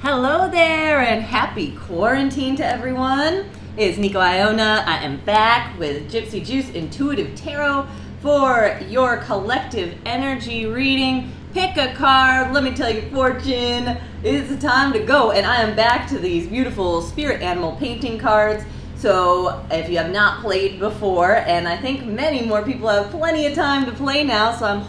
Hello there and happy quarantine to everyone. It's Nico Iona. I am back with Gypsy Juice Intuitive Tarot for your collective energy reading. Pick a card, let me tell your fortune. It's the time to go, and I am back to these beautiful spirit animal painting cards. So if you have not played before, and I think many more people have plenty of time to play now, so I'm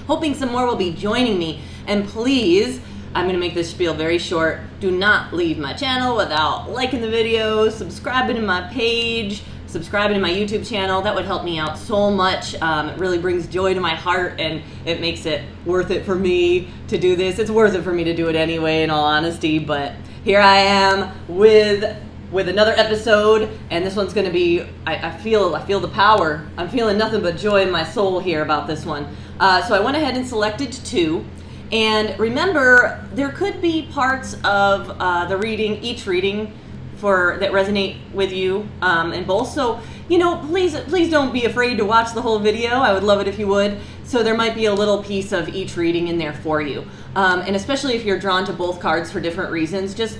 hoping some more will be joining me. And please, I'm going to make this spiel very short. Do not leave my channel without liking the video, subscribing to my page, subscribing to my YouTube channel. That would help me out so much. It really brings joy to my heart, and it makes it worth it for me to do this. It's worth it for me to do it anyway, in all honesty, but here I am with another episode, and this one's going to be, I feel the power. I'm feeling nothing but joy in my soul here about this one. So I went ahead and selected two. And remember, there could be parts of the reading, each reading, that resonate with you, and both. So, please don't be afraid to watch the whole video. I would love it if you would. So there might be a little piece of each reading in there for you. And especially if you're drawn to both cards for different reasons, just,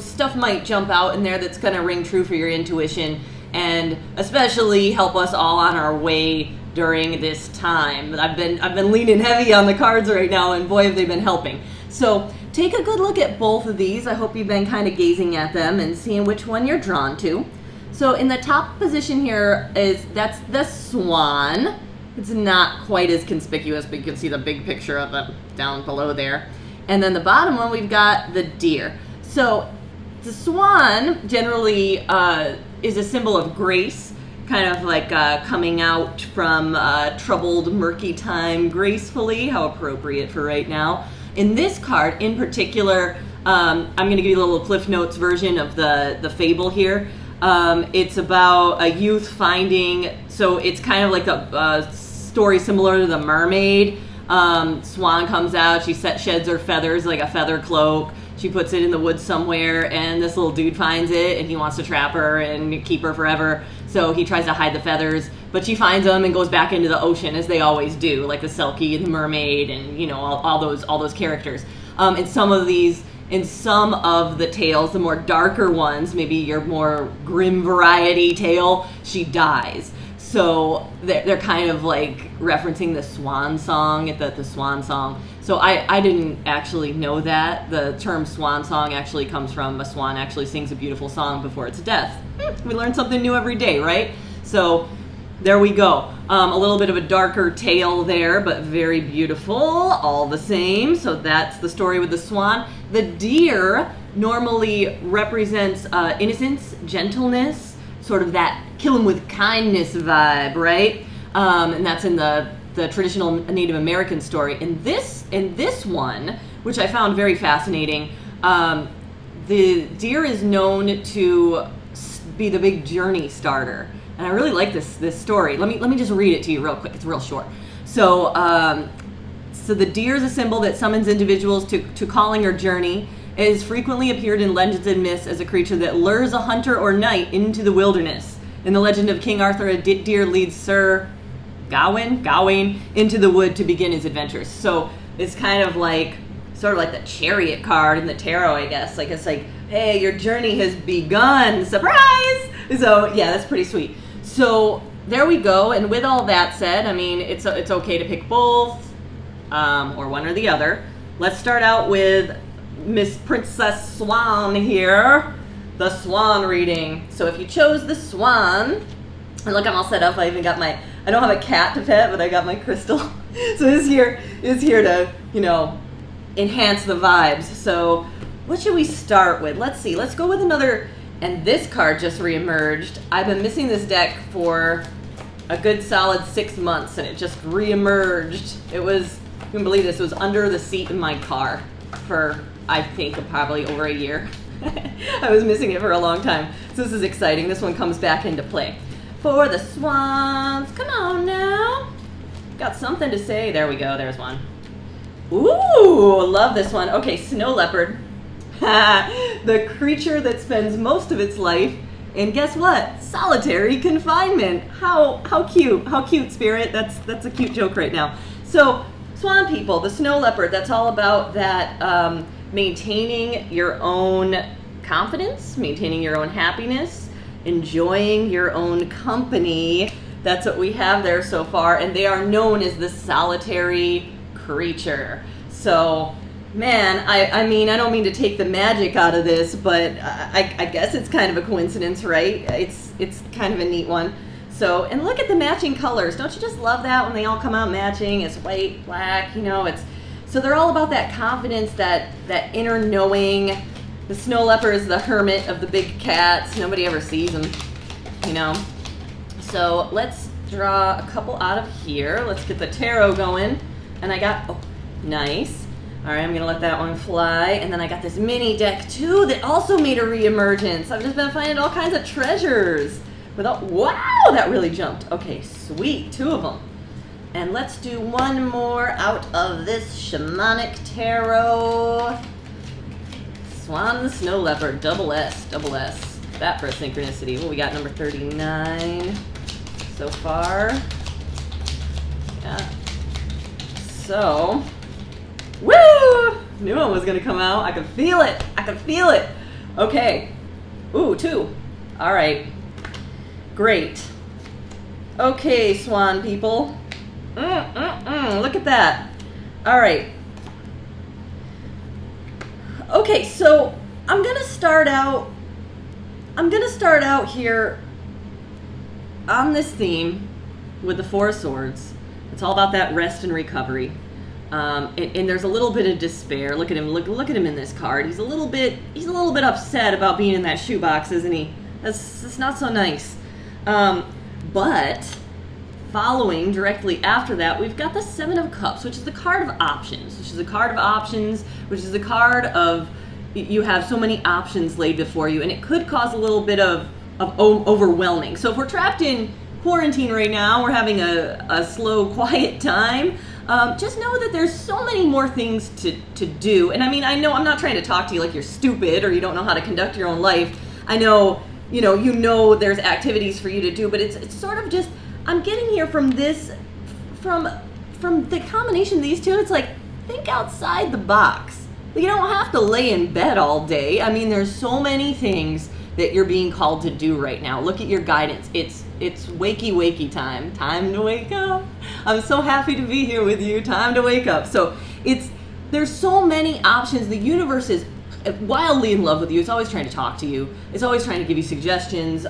stuff might jump out in there that's going to ring true for your intuition, and especially help us all on our way during this time. I've been leaning heavy on the cards right now, and boy have they been helping. So take a good look at both of these. I hope you've been kind of gazing at them and seeing which one you're drawn to. So in the top position here that's the swan. It's not quite as conspicuous, but you can see the big picture of it down below there. And then the bottom one, we've got the deer. So the swan generally is a symbol of grace, kind of like coming out from troubled, murky time gracefully. How appropriate for right now. In this card in particular, I'm going to give you a little Cliff Notes version of the fable here. It's about a youth finding, so it's kind of like a story similar to The Mermaid. Swan comes out, she sheds her feathers like a feather cloak. She puts it in the woods somewhere, and this little dude finds it, and he wants to trap her and keep her forever. So he tries to hide the feathers, but she finds them and goes back into the ocean, as they always do, like the Selkie and the mermaid, and all those characters. In some of the tales, the more darker ones, maybe your more grim variety tale, she dies. So they're kind of like referencing the swan song, the swan song. So I didn't actually know that. The term swan song actually comes from a swan actually sings a beautiful song before its death. We learn something new every day, right? So there we go. A little bit of a darker tale there, but very beautiful all the same. So that's the story with the swan. The deer normally represents innocence, gentleness, sort of that kill 'em with kindness vibe, right? And that's in the traditional Native American story. In this one, which I found very fascinating, the deer is known to be the big journey starter, and I really like this story. Let me just read it to you real quick. It's real short. So the deer is a symbol that summons individuals to calling or journey. It has frequently appeared in legends and myths as a creature that lures a hunter or knight into the wilderness. In the legend of King Arthur, a deer leads Sir Gawain into the wood to begin his adventures. So it's kind of like, sort of like the chariot card in the tarot, I guess. Like, it's like, hey, your journey has begun, surprise! So yeah, that's pretty sweet. So there we go. And with all that said, I mean, it's okay to pick both, or one or the other. Let's start out with Miss Princess Swan here, the swan reading. So if you chose the swan, and look, I'm all set up. I even got I don't have a cat to pet, but I got my crystal. So this here is here to, enhance the vibes. So what should we start with? Let's see. Let's go with another, and this card just reemerged. I've been missing this deck for a good solid 6 months, and it just reemerged. It was, you can believe this, it was under the seat in my car for, I think, probably over a year. I was missing it for a long time. So this is exciting. This one comes back into play. For the swans, come on now. Got something to say. There we go. There's one. Ooh, love this one. Okay, snow leopard. The creature that spends most of its life in, guess what? Solitary confinement. How cute. How cute, Spirit. That's a cute joke right now. So Swan people, the snow leopard, that's all about that maintaining your own confidence, maintaining your own happiness, enjoying your own company. That's what we have there so far, and they are known as the solitary creature. So, man, I mean, I don't mean to take the magic out of this, but I guess it's kind of a coincidence, right? It's kind of a neat one. So, and look at the matching colors. Don't you just love that when they all come out matching? It's white, black, you know, so they're all about that confidence, that inner knowing. The snow leopard is the hermit of the big cats. Nobody ever sees them, you know. So let's draw a couple out of here. Let's get the tarot going. And I got, oh, nice. All right, I'm gonna let that one fly. And then I got this mini deck too that also made a reemergence. I've just been finding all kinds of treasures. Wow, that really jumped. Okay, sweet, 2 of them. And let's do one more out of this shamanic tarot. Swan the Snow Leopard, double S. That for a synchronicity. Well, we got number 39 so far. Yeah. So, woo! Knew one was gonna come out. I could feel it. Okay. Ooh, 2. All right. Great. Okay, swan people. Look at that. All right. Okay, so I'm gonna start out here on this theme with the 4 of Swords. It's all about that rest and recovery. And there's a little bit of despair. Look at him. Look at him in this card. He's a little bit upset about being in that shoebox, isn't he? That's not so nice. But following directly after that, we've got the 7 of Cups, which is the card of options. Which is the card of you have so many options laid before you, and it could cause a little bit of overwhelming. So if we're trapped in quarantine right now, we're having a slow, quiet time. Just know that there's so many more things to do. And I mean, I know I'm not trying to talk to you like you're stupid or you don't know how to conduct your own life. I know, you know there's activities for you to do, but it's sort of just, I'm getting here from this, from the combination of these two, it's like, think outside the box. You don't have to lay in bed all day. I mean, there's so many things that you're being called to do right now. Look at your guidance. It's wakey time. Time to wake up. I'm so happy to be here with you. Time to wake up. So there's so many options. The universe is wildly in love with you. It's always trying to talk to you. It's always trying to give you suggestions,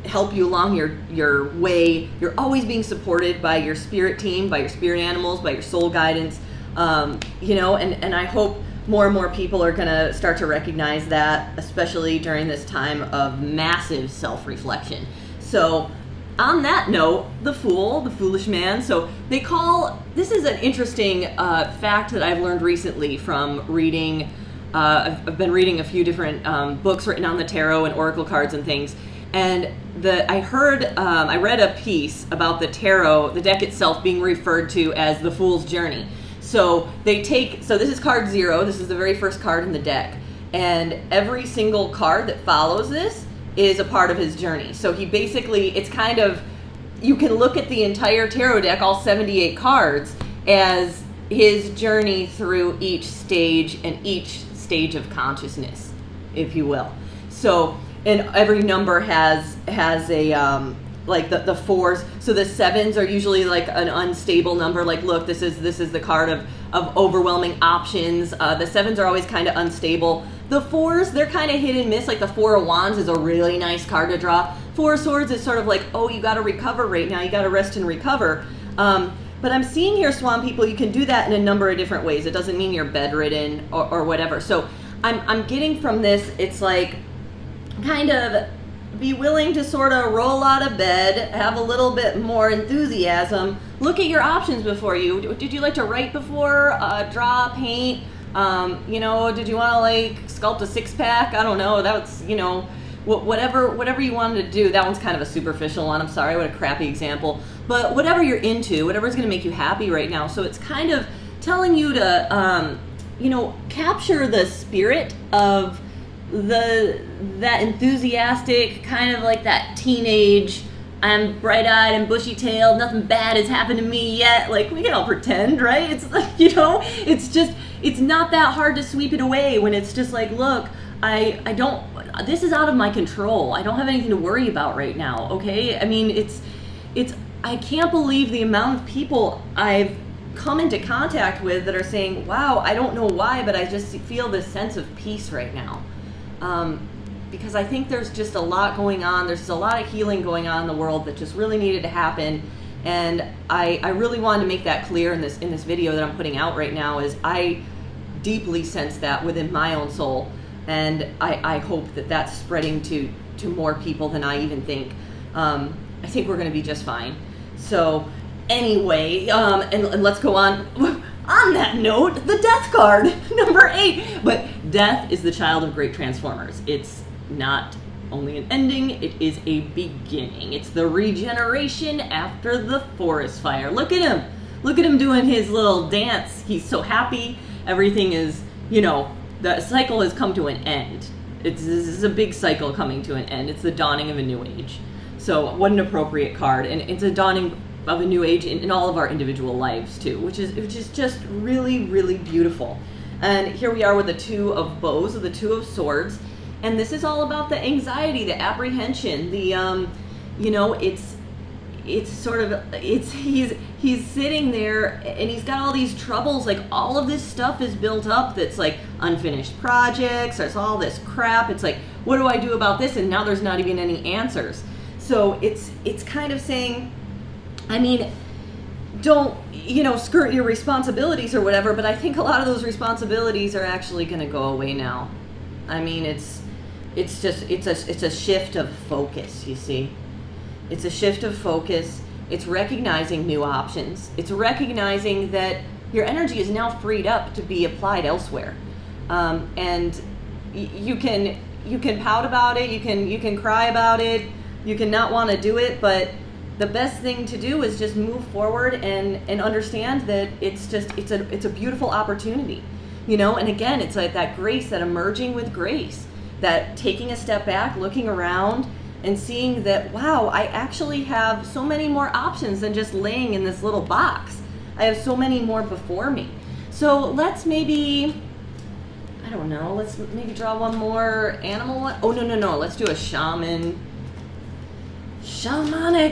help you along your way. You're always being supported by your spirit team, by your spirit animals, by your soul guidance. And I hope more and more people are going to start to recognize that, especially during this time of massive self-reflection. So on that note, the Fool, the foolish man. So this is an interesting fact that I've learned recently from reading. I've been reading a few different books written on the tarot and oracle cards and things. And I read a piece about the tarot, the deck itself being referred to as the Fool's Journey. So this is card 0. This is the very first card in the deck. And every single card that follows this is a part of his journey. So he basically, it's kind of, you can look at the entire tarot deck, all 78 cards, as his journey through each stage and each stage of consciousness, if you will. So, and every number has a, like the 4s. So the 7s are usually like an unstable number. Like, look, this is the card of overwhelming options. The 7s are always kind of unstable. The 4s, they're kind of hit and miss. Like the 4 of Wands is a really nice card to draw. 4 of Swords is sort of like, oh, you got to recover right now. You got to rest and recover. But I'm seeing here, Swan people, you can do that in a number of different ways. It doesn't mean you're bedridden or whatever. So I'm getting from this, it's like kind of be willing to sort of roll out of bed, have a little bit more enthusiasm, look at your options before you. Did you like to write before, draw, paint? Did you want to like sculpt a 6-pack? I don't know. That's, whatever you wanted to do. That one's kind of a superficial one. I'm sorry, what a crappy example. But whatever you're into, whatever's going to make you happy right now. So it's kind of telling you to, capture the spirit of that enthusiastic, kind of like that teenage I'm bright-eyed and bushy-tailed, nothing bad has happened to me yet. Like, we can all pretend, right? It's like, you know, it's not that hard to sweep it away when it's just like, look, I don't, this is out of my control. I don't have anything to worry about right now, okay? I mean, I can't believe the amount of people I've come into contact with that are saying, wow, I don't know why, but I just feel this sense of peace right now. Because I think there's just a lot going on. There's a lot of healing going on in the world that just really needed to happen. And I really wanted to make that clear in this video that I'm putting out right now, is I deeply sense that within my own soul. And I hope that that's spreading to more people than I even think. I think we're going to be just fine. So anyway, and let's go on. On that note, the death card, number 8. But death is the child of great transformers. It's not only an ending, it is a beginning. It's the regeneration after the forest fire. Look at him. Look at him doing his little dance. He's so happy. Everything is, you know, the cycle has come to an end. This is a big cycle coming to an end. It's the dawning of a new age. So what an appropriate card. And it's a dawning of a new age in all of our individual lives too, which is just really, really beautiful. And here we are with the 2 of bows, or the 2 of swords. And this is all about the anxiety, the apprehension, the, you know, it's sort of, he's sitting there and he's got all these troubles, like all of this stuff is built up that's like unfinished projects, there's all this crap. It's like, what do I do about this? And now there's not even any answers. So it's kind of saying, I mean, don't, you know, skirt your responsibilities or whatever, but I think a lot of those responsibilities are actually going to go away now. I mean, it's a shift of focus, you see. It's a shift of focus. It's recognizing new options. It's recognizing that your energy is now freed up to be applied elsewhere. And you can pout about it, you can cry about it, you can not want to do it, but the best thing to do is just move forward and understand that it's a beautiful opportunity, you know. And again, it's like that grace, that emerging with grace, that taking a step back, looking around and seeing that, wow, I actually have so many more options than just laying in this little box. I have so many more before me. So let's maybe, I don't know, let's maybe draw one more animal one. Oh, no, let's do a shamanic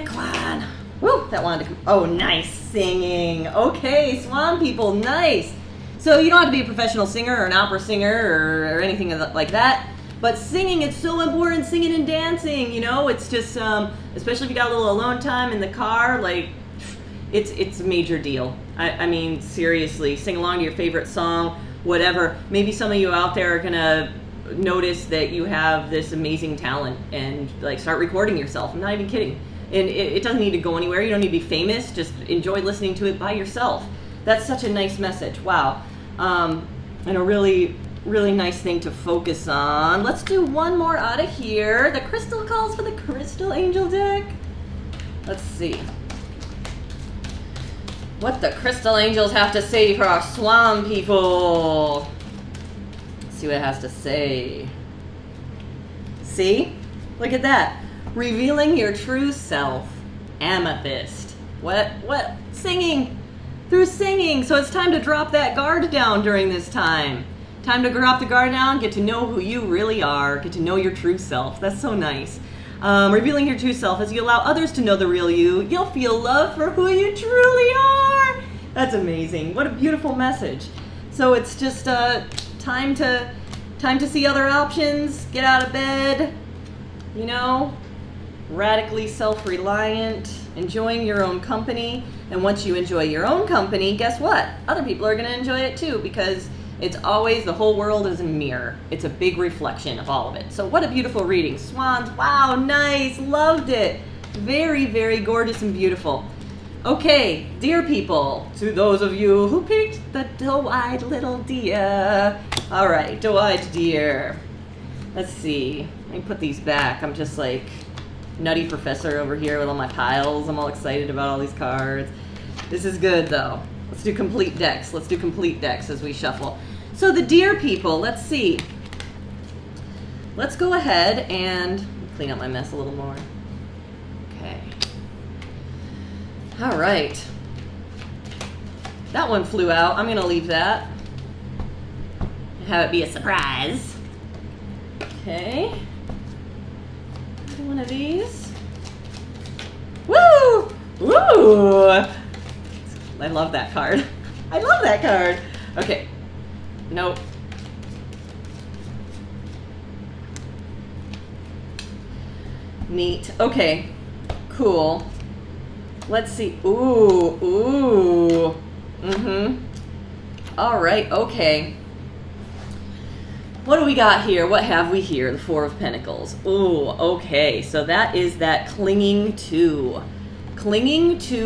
clan. Woo, that wanted to come. Oh, nice singing. Okay, swan people, nice. So you don't have to be a professional singer or an opera singer or anything like that. But singing, it's so important, singing and dancing, you know. It's just, especially if you got a little alone time in the car, like, it's a major deal. I mean, seriously, sing along to your favorite song, whatever. Maybe some of you out there are gonna notice that you have this amazing talent and like start recording yourself. I'm not even kidding. And it doesn't need to go anywhere. You don't need to be famous. Just enjoy listening to it by yourself. That's such a nice message. Wow. And a really, really nice thing to focus on. Let's do one more out of here. The crystal calls for the Crystal Angel deck. Let's see what the Crystal Angels have to say for our swan people. Let's see what it has to say. See? Look at that. Revealing your true self. Amethyst. What? Singing. Through singing. So it's time to drop that guard down during this time. Time to drop the guard down, get to know who you really are, get to know your true self. That's so nice. Revealing your true self. As you allow others to know the real you, you'll feel love for who you truly are. That's amazing. What a beautiful message. So it's just time to see other options, get out of bed, you know, radically self-reliant, enjoying your own company. And once you enjoy your own company, guess what? Other people are going to enjoy it too, because it's always, the whole world is a mirror. It's a big reflection of all of it. So what a beautiful reading. Swans, wow, nice, loved it. Very, very gorgeous and beautiful. Okay, dear people, to those of you who picked the doe-eyed little deer. All right, doe-eyed deer. Let's see, let me put these back. I'm just like nutty professor over here with all my piles. I'm all excited about all these cards. This is good though. Let's do complete decks. Let's do complete decks as we shuffle. So the deer people, let's see. Let's go ahead and clean up my mess a little more. Okay. All right. That one flew out. I'm going to leave that. Have it be a surprise. Okay. One of these. Woo! Woo! I love that card. I love that card. Okay. Nope. Neat. Okay. Cool. Let's see. Ooh. Ooh. Mm-hmm. All right. Okay. What do we got here? What have we here? The Four of Pentacles. Ooh, okay. So that is that clinging to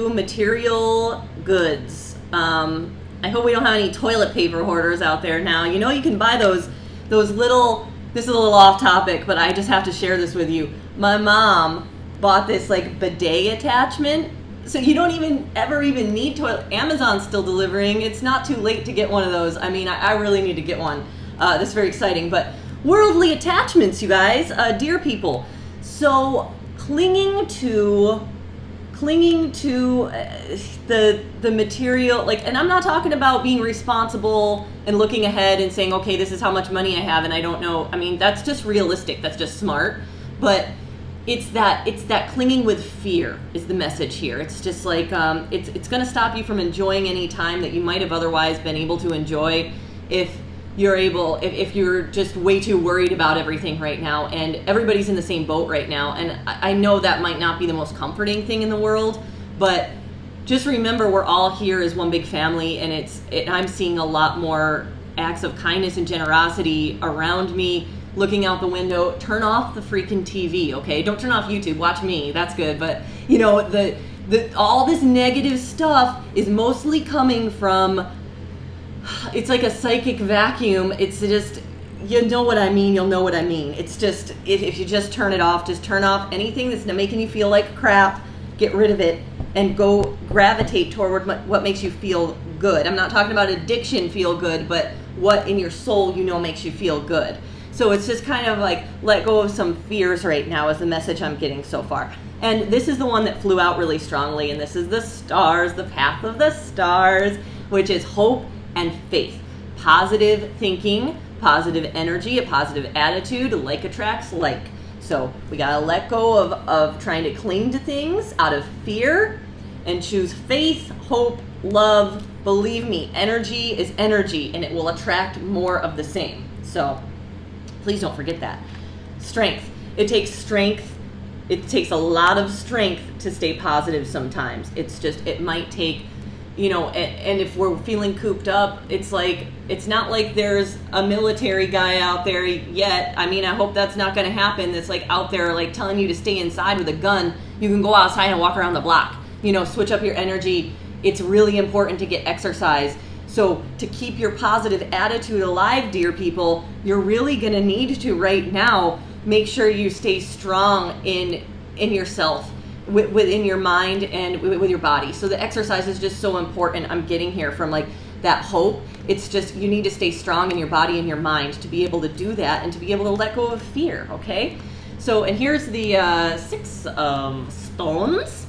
material goods. I hope we don't have any toilet paper hoarders out there now. You know, you can buy those little, this is a little off topic, but I just have to share this with you. My mom bought this like bidet attachment. So you don't even need toilet. Amazon's still delivering. It's not too late to get one of those. I mean, I really need to get one. This is very exciting, but worldly attachments, you guys, dear people. So clinging to the material, like, and I'm not talking about being responsible and looking ahead and saying, okay, this is how much money I have and I don't know. I mean, that's just realistic. That's just smart. But it's that clinging with fear is the message here. It's just like it's going to stop you from enjoying any time that you might have otherwise been able to enjoy if you're just way too worried about everything right now, and everybody's in the same boat right now. And I know that might not be the most comforting thing in the world, but just remember we're all here as one big family, and I'm seeing a lot more acts of kindness and generosity around me. Looking out the window, turn off the freaking TV, okay? Don't turn off YouTube, watch me, that's good. But you know, all this negative stuff is mostly coming from, it's like a psychic vacuum. It's just, you know what I mean, you'll know what I mean. It's just, if you just turn it off, just turn off anything that's making you feel like crap, get rid of it, and go gravitate toward what makes you feel good. I'm not talking about addiction feel good, but what in your soul you know makes you feel good. So it's just kind of like, let go of some fears right now is the message I'm getting so far. And this is the one that flew out really strongly, and this is the stars, the path of the stars, which is hope and faith. Positive thinking, positive energy, a positive attitude, like attracts like. So we gotta let go of trying to cling to things out of fear and choose faith, hope, love. Believe me, energy is energy, and it will attract more of the same. So please don't forget that. Strength. It takes strength. It takes a lot of strength to stay positive sometimes. It's just, it might take, you know, and if we're feeling cooped up, it's like, it's not like there's a military guy out there yet. I mean, I hope that's not going to happen. That's like out there, like telling you to stay inside with a gun. You can go outside and walk around the block, you know, switch up your energy. It's really important to get exercise. So to keep your positive attitude alive, dear people, you're really going to need to right now make sure you stay strong in yourself, within your mind and with your body. So the exercise is just so important. I'm getting here from like that hope. It's just, you need to stay strong in your body and your mind to be able to do that and to be able to let go of fear, okay? So, and here's the Six of Stones.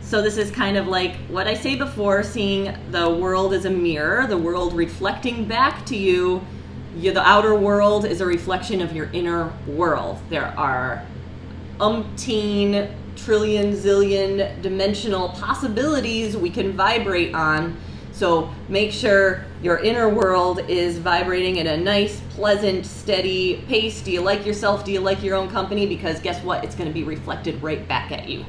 So this is kind of like what I say before, seeing the world as a mirror, the world reflecting back to you. The outer world is a reflection of your inner world. There are umpteen, trillion, zillion dimensional possibilities we can vibrate on. So make sure your inner world is vibrating at a nice, pleasant, steady pace. Do you like yourself? Do you like your own company? Because guess what? It's going to be reflected right back at you.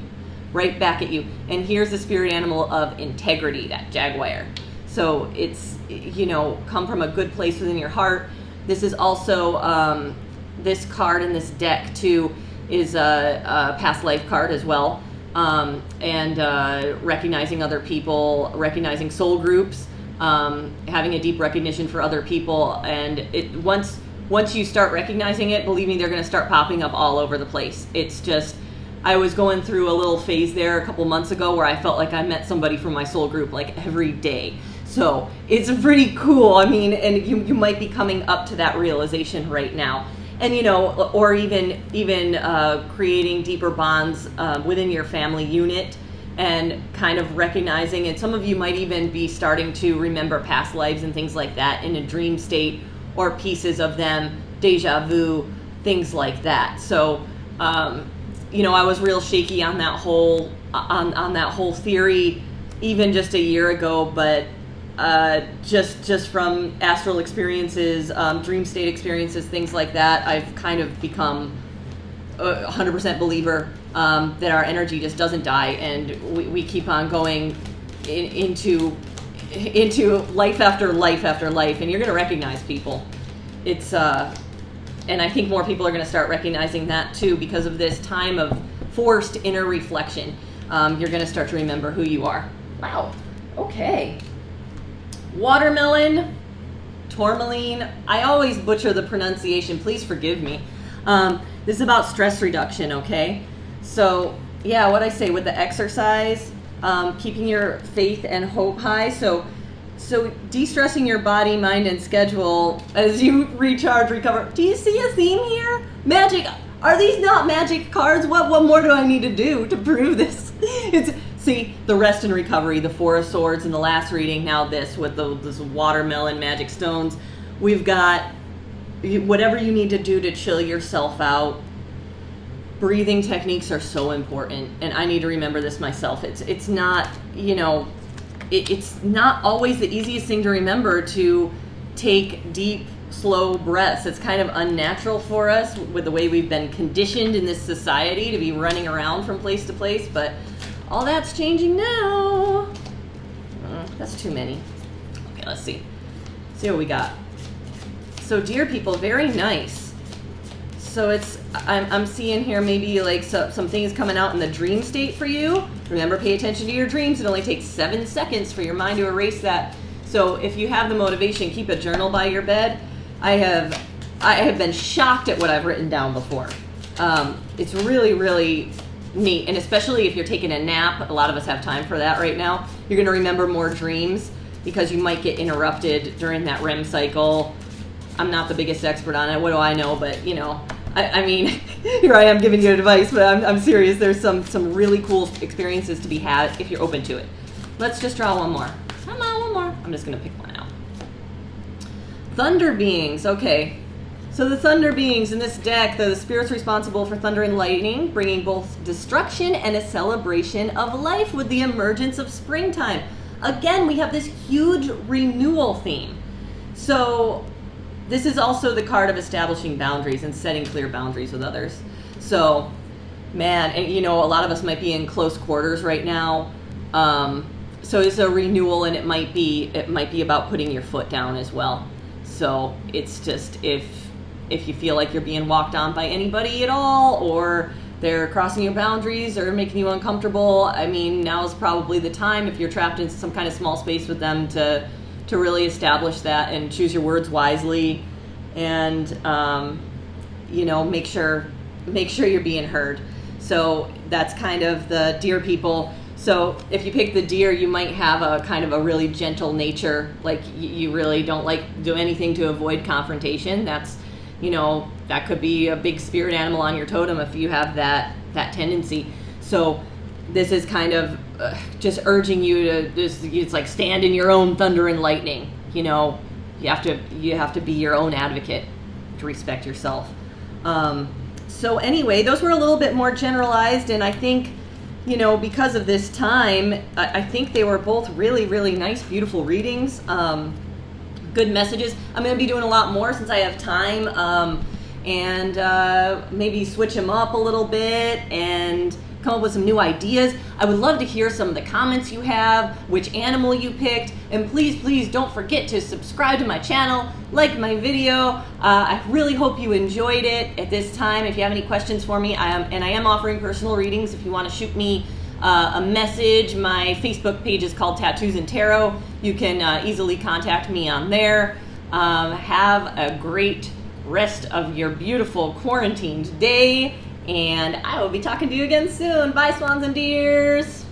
Right back at you. And here's the spirit animal of integrity, that jaguar. So it's, you know, come from a good place within your heart. This is also, this card in this deck too is a past life card as well. And recognizing other people, recognizing soul groups, having a deep recognition for other people. And it once you start recognizing it, believe me, they're going to start popping up all over the place. It's just, I was going through a little phase there a couple months ago where I felt like I met somebody from my soul group like every day. So it's pretty cool. I mean, and you might be coming up to that realization right now. And, you know, or even creating deeper bonds within your family unit. and kind of recognizing, and some of you might even be starting to remember past lives and things like that in a dream state, or pieces of them, deja vu, things like that. So, you know, I was real shaky on that whole on that whole theory even just a year ago, but just from astral experiences, dream state experiences, things like that, I've kind of become a 100% believer that our energy just doesn't die, and we keep on going into life after life after life, and you're going to recognize people. It's and I think more people are going to start recognizing that too, because of this time of forced inner reflection. You're going to start to remember who you are. Wow. Okay. Watermelon, tourmaline. I always butcher the pronunciation. Please forgive me. This is about stress reduction, okay? So, yeah, what I say with the exercise, keeping your faith and hope high. So de-stressing your body, mind, and schedule as you recharge, recover. Do you see a theme here? Magic. Are these not magic cards? What more do I need to do to prove this? See, the rest and recovery, the Four of Swords in the last reading, now this with this watermelon magic stones. We've got whatever you need to do to chill yourself out. Breathing techniques are so important, and I need to remember this myself. It's not, you know, it's not always the easiest thing to remember to take deep, slow breaths. It's kind of unnatural for us with the way we've been conditioned in this society to be running around from place to place, but all that's changing now. That's too many. Okay, let's see. See what we got. So, dear people, very nice. So I'm seeing here maybe like some things coming out in the dream state for you. Remember, pay attention to your dreams. It only takes 7 seconds for your mind to erase that. So if you have the motivation, keep a journal by your bed. I have been shocked at what I've written down before. It's really, really neat, and especially if you're taking a nap. A lot of us have time for that right now. You're going to remember more dreams because you might get interrupted during that REM cycle. I'm not the biggest expert on it. What do I know? But, you know, I mean, here I am giving you advice, but I'm serious. There's some really cool experiences to be had if you're open to it. Let's just draw one more. Come on, one more. I'm just going to pick one out. Thunder beings. Okay. So the thunder beings in this deck, the spirits responsible for thunder and lightning, bringing both destruction and a celebration of life with the emergence of springtime. Again, we have this huge renewal theme. So this is also the card of establishing boundaries and setting clear boundaries with others. So, man, and you know, a lot of us might be in close quarters right now. So it's a renewal, and it might be about putting your foot down as well. So it's just if you feel like you're being walked on by anybody at all, or they're crossing your boundaries or making you uncomfortable, I mean, now is probably the time, if you're trapped in some kind of small space with them, to really establish that and choose your words wisely, and you know, make sure you're being heard. So that's kind of the deer people. So if you pick the deer, you might have a kind of a really gentle nature, like you really don't like do anything to avoid confrontation. That's, you know, that could be a big spirit animal on your totem if you have that tendency. So this is kind of just urging you to it's like stand in your own thunder and lightning. You know, you have to be your own advocate to respect yourself. So anyway, those were a little bit more generalized, and I think, you know, because of this time, I think they were both really, really nice, beautiful readings. Good messages. I'm going to be doing a lot more since I have time, and maybe switch them up a little bit and come up with some new ideas. I would love to hear some of the comments you have, which animal you picked, and please don't forget to subscribe to my channel, like my video. I really hope you enjoyed it at this time. If you have any questions for me, I am offering personal readings. If you want to shoot me a message, my Facebook page is called Tattoos and Tarot. You can easily contact me on there. Have a great rest of your beautiful quarantined day, and I will be talking to you again soon. Bye, swans and deers.